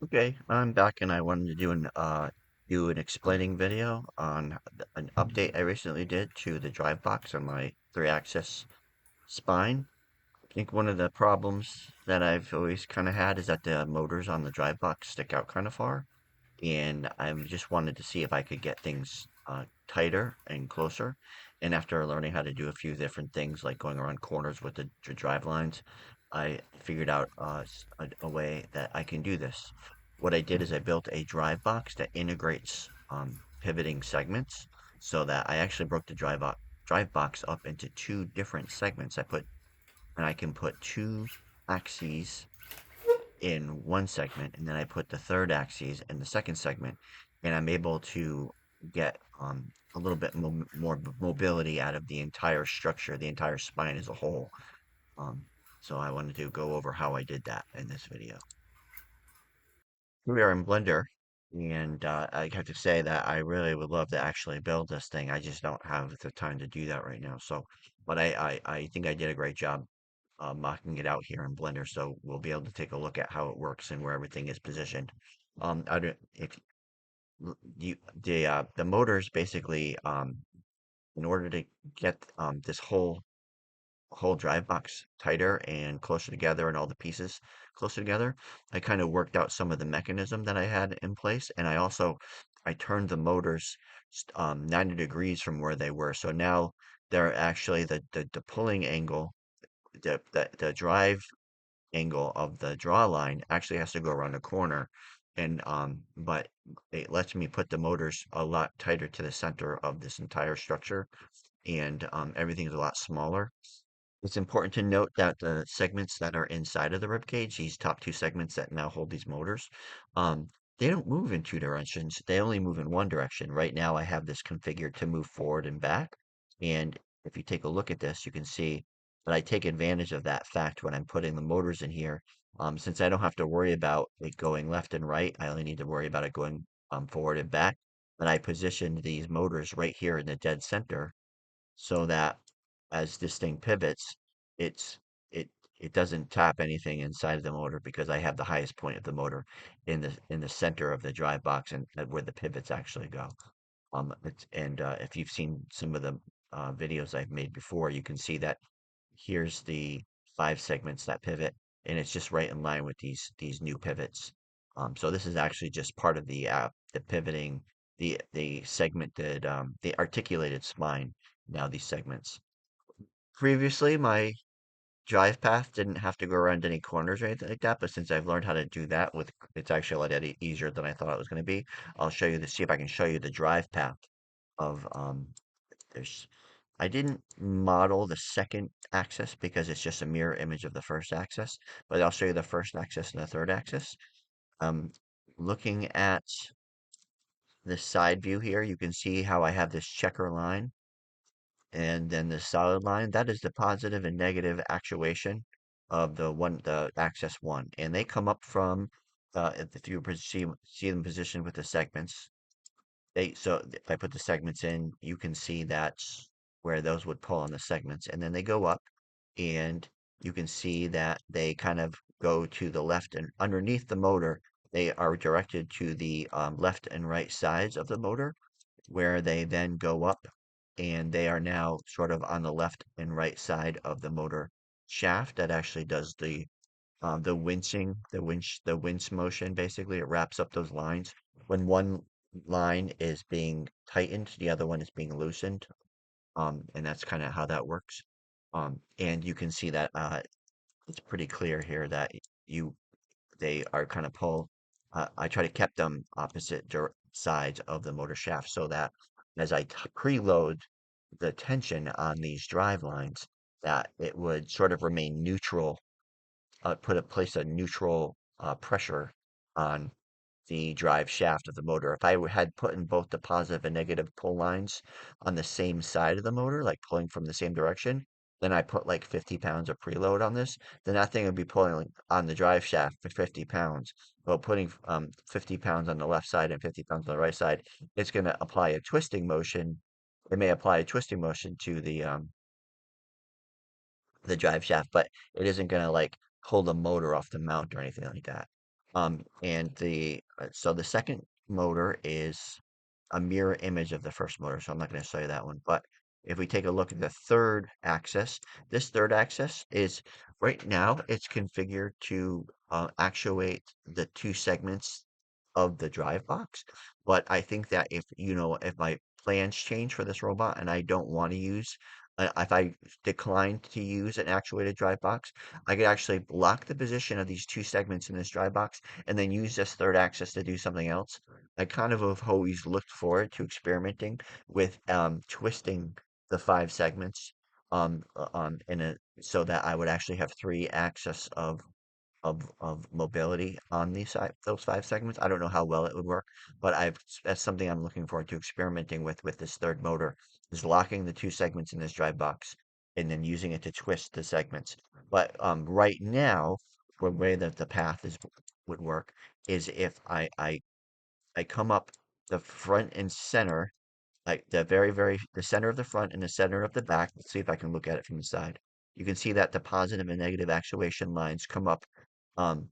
Okay, I'm back and I wanted to do an explaining video on an update I recently did to the drive box on my three-axis spine. I think one of the problems that I've always kind of had is that the motors on the drive box stick out kind of far, and I just wanted to see if I could get things tighter and closer. And after learning how to do a few different things, like going around corners with the drive lines, I figured out a way that I can do this. What I did is I built a drive box that integrates pivoting segments, so that I actually broke the drive box up into two different segments. I can put two axes in one segment, and then I put the third axis in the second segment, and I'm able to get a little bit more mobility out of the entire structure, the entire spine as a whole. Um, so I wanted to go over how I did that in this video. We are in Blender, and I have to say that I really would love to actually build this thing. I just don't have the time to do that right now. But I think I did a great job mocking it out here in Blender, so we'll be able to take a look at how it works and where everything is positioned. I don't, if you the motors basically in order to get this whole drive box tighter and closer together and all the pieces closer together, I kind of worked out some of the mechanism that I had in place, and I turned the motors 90 degrees from where they were. So now they're actually the pulling angle, the drive angle of the draw line actually has to go around a corner, and but it lets me put the motors a lot tighter to the center of this entire structure, and everything's a lot smaller. It's important to note that the segments that are inside of the rib cage, these top two segments that now hold these motors, um, they don't move in two directions. They only move in one direction. Right now, I have this configured to move forward and back. And if you take a look at this, you can see that I take advantage of that fact when I'm putting the motors in here. Since I don't have to worry about it going left and right, I only need to worry about it going forward and back. And I positioned these motors right here in the dead center so that as this thing pivots, it's it it doesn't tap anything inside of the motor because I have the highest point of the motor in the center of the drive box and where the pivots actually go. If you've seen some of the videos I've made before, you can see that here's the five segments that pivot, and it's just right in line with these new pivots. So this is actually just part of the pivoting, the segmented, the articulated spine. Now these segments. Previously, my drive path didn't have to go around any corners or anything like that, but since I've learned how to do that it's actually a lot easier than I thought it was going to be. I'll show you see if I can show you the drive path of there's I didn't model the second axis because it's just a mirror image of the first axis, but I'll show you the first axis and the third axis. Um, Looking at this side view here, you can see how I have this checker line and then the solid line. That is the positive and negative actuation of the axis one, and they come up from if you see them positioned with the segments. If I put the segments in, you can see that's where those would pull on the segments, and then they go up, and you can see that they kind of go to the left and underneath the motor. They are directed to the left and right sides of the motor, where they then go up, and they are now sort of on the left and right side of the motor shaft that actually does the winching, the winch motion. Basically, it wraps up those lines. When one line is being tightened, the other one is being loosened. And that's kind of how that works. And you can see that it's pretty clear here that you they are kind of pull. I try to keep them opposite sides of the motor shaft so that as I preload the tension on these drive lines, that it would sort of remain neutral, place a neutral pressure on the drive shaft of the motor. If had put in both the positive and negative pull lines on the same side of the motor, like pulling from the same direction, then I put like 50 pounds of preload on this, then that thing would be pulling on the drive shaft for 50 pounds. Well, putting 50 pounds on the left side and 50 pounds on the right side, it's going to apply a twisting motion. It may apply a twisting motion to the drive shaft, but it isn't going to like pull the motor off the mount or anything like that. And so the second motor is a mirror image of the first motor, so I'm not going to show you that one. But if we take a look at the third axis, this third axis is right now it's configured to actuate the two segments of the drive box. But I think that if my plans change for this robot and I don't want to use, if I decline to use an actuated drive box, I could actually block the position of these two segments in this drive box and then use this third axis to do something else. I kind of have always looked forward to experimenting with twisting the five segments in a so that I would actually have three axis of mobility on those five segments. I don't know how well it would work, but that's something I'm looking forward to experimenting with this third motor is locking the two segments in this drive box and then using it to twist the segments. But right now, the way that the path is would work is if I come up the front and center, like the center of the front and the center of the back. Let's see if I can look at it from the side. You can see that the positive and negative actuation lines come up um,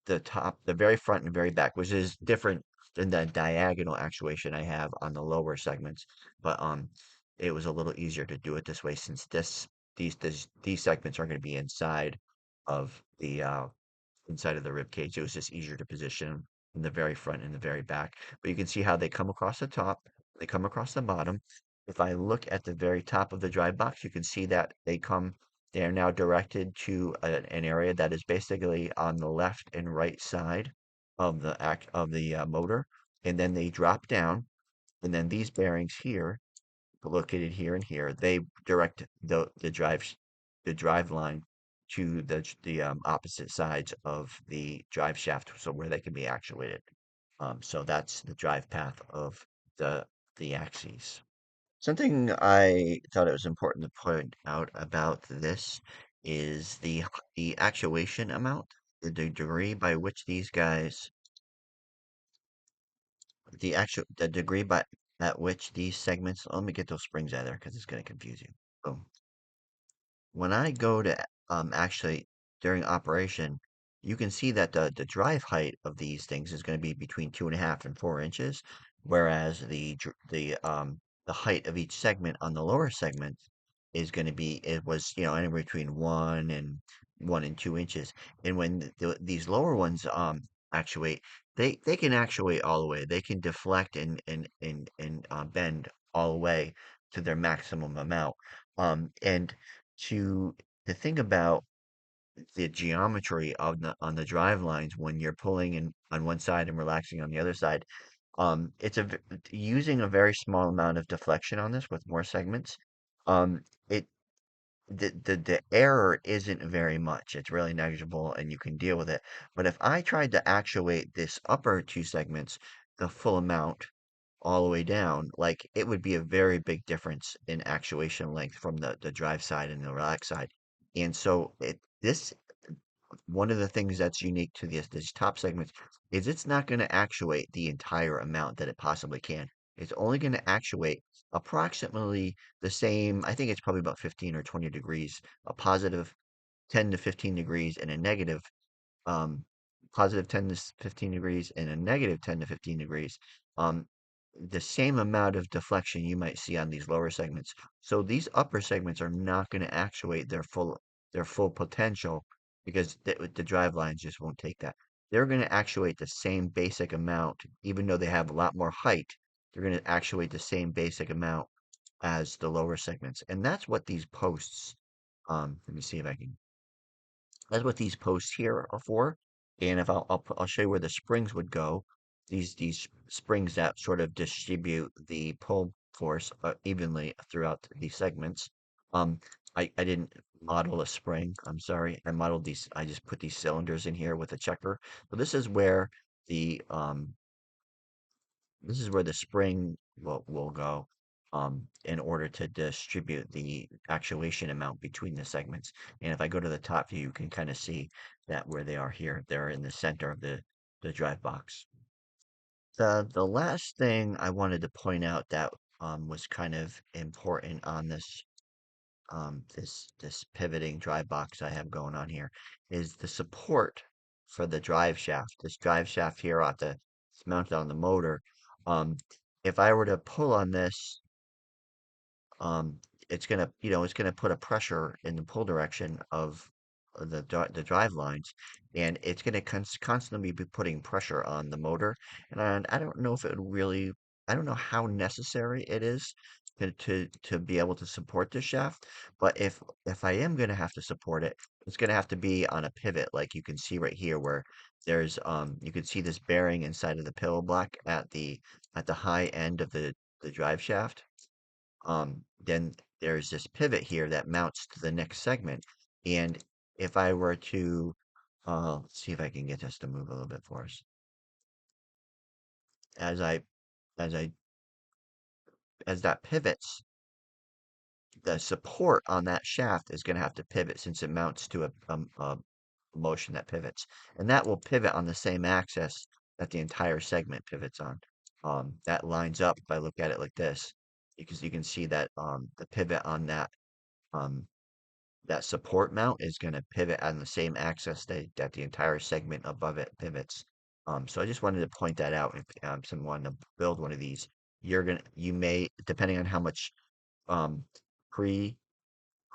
the very front and very back, which is different than the diagonal actuation I have on the lower segments. But it was a little easier to do it this way since these segments are going to be of the uh, inside of the rib cage. It was just easier to position in the very front and the very back. But you can see how they come across the top, they come across the bottom. If I look at the very top of the drive box, you can see that they are now directed to an area that is basically on the left and right side of the motor, and then they drop down, and then these bearings here located here and here, they direct the drive line to the opposite sides of the drive shaft, so where they can be actuated. So that's the drive path of the the axes. Something I thought it was important to point out about this is the actuation amount, the degree by which these guys, the degree by at which these segments. Let me get those springs out of there because it's going to confuse you. Boom. When I go to actually during operation, you can see that the drive height of these things is going to be between 2.5 and 4 inches, whereas the height of each segment on the lower segment is going to be it was anywhere between 1 and 2 inches. And when these lower ones actuate, they can actuate all the way. They can deflect and bend all the way to their maximum amount. And to to think about the geometry of the on the drive lines when you're pulling in on one side and relaxing on the other side. Using a very small amount of deflection on this with more segments. It the error isn't very much. It's really negligible and you can deal with it. But if I tried to actuate this upper two segments the full amount all the way down, like it would be a very big difference in actuation length from the drive side and the relax side. And so this one of the things that's unique to these top segments is it's not going to actuate the entire amount that it possibly can. It's only going to actuate approximately the same. I think it's probably about 15 or 20 degrees, a positive 10 to 15 degrees and a negative um, positive 10 to 15 degrees and a negative 10 to 15 degrees, um, the same amount of deflection you might see on these lower segments. So these upper segments are not going to actuate their full potential because the drive lines just won't take that. They're going to actuate the same basic amount, even though they have a lot more height. They're going to actuate the same basic amount as the lower segments, and that's what these posts. Let me see if I can that's what these posts here are for. And if I'll show you where the springs would go. These springs that sort of distribute the pull force evenly throughout these segments. Um, I didn't model a spring. I'm sorry. I modeled these. I just put these cylinders in here with a checker. So the um, this is where the spring will go in order to distribute the actuation amount between the segments. And if I go to the top view, you can kind of see that where they are here. They're in the center of the drive box. The last thing I wanted to point out that was kind of important on this pivoting drive box I have going on here is the support for the drive shaft. This drive shaft here ought to it's mounted on the motor. Um, if I were to pull on this, um, it's gonna, it's gonna put a pressure in the pull direction of the drive lines, and it's gonna constantly be putting pressure on the motor. And I don't know if it would really, I don't know how necessary it is to be able to support the shaft. But if I am gonna have to support it, it's gonna have to be on a pivot, like you can see right here, where there's you can see this bearing inside of the pillow block at the high end of the drive shaft. Then there's this pivot here that mounts to the next segment. And if I were to, let's see if I can get this to move a little bit for us. As I, as I, as that pivots, the support on that shaft is going to have to pivot since it mounts to a motion that pivots. And that will pivot on the same axis that the entire segment pivots on. That lines up if I look at it like this, because you can see that the pivot on um, that support mount is going to pivot on the same axis that the entire segment above it pivots. So I just wanted to point that out. If someone to build one of these, you may, depending on how much um, pre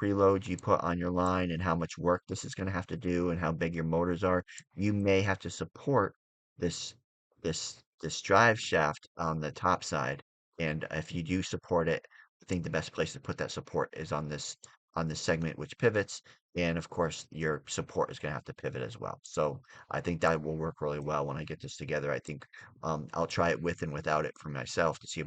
preloads you put on your line and how much work this is going to have to do and how big your motors are, you may have to support this this drive shaft on the top side. And if you do support it, I think the best place to put that support is on this segment which pivots. And of course, your support is going to have to pivot as well. So I think that will work really well when I get this together. I think I'll try it with and without it for myself to see if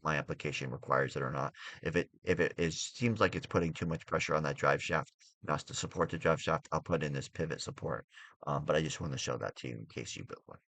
my application requires it or not. If it is seems like it's putting too much pressure on that drive shaft and us to support the drive shaft, I'll put in this pivot support. But I just want to show that to you in case you built one.